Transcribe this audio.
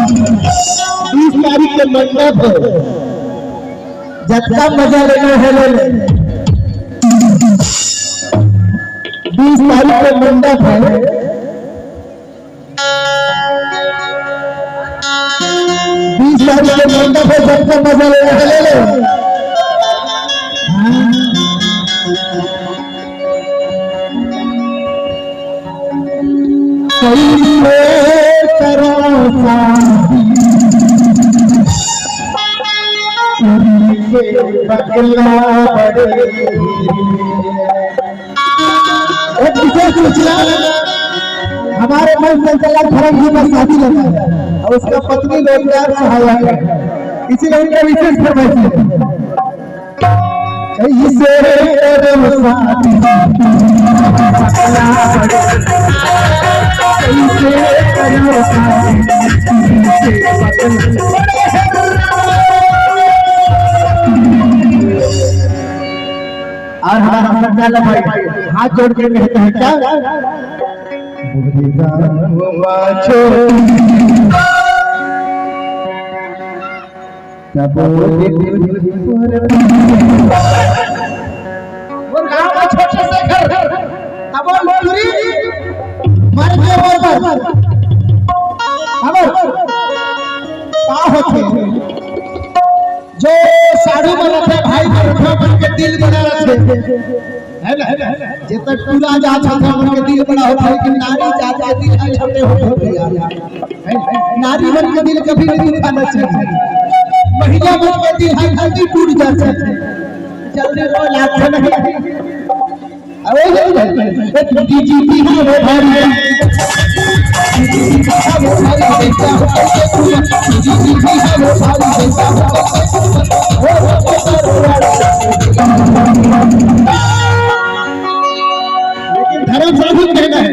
20 तारीख के मंडप है, जितना मजा लेना है ले ले। 20 तारीख के मंडप है, 20 तारीख के मंडप है, जितना मजा लेना है ले ले। एक विशेष सूचना, हमारे मन संचालक धर्म जी का शादी लगा है और उसका पत्नी रोजगार सहायक है, इसीलिए उनका विशेष फरमाइश है। और हमारा संचालक भाई हाथ जोड़ के कहते हैं क्या, वो गाँव का छोटे से घर अब जो साड़ी में रखे भाई बन के दिल बना रखे है ना, जब तक पूरा जात था बन के दिल बड़ा होता है, लेकिन नारी जात के दिल छोटे होते हैं। नारी बन के दिल कभी नहीं दुखाना चाहिए, महिला बन के दिल जल्दी टूट जाता है, जल्दी रो लाते नहीं। लेकिन धर्म से भी कहना है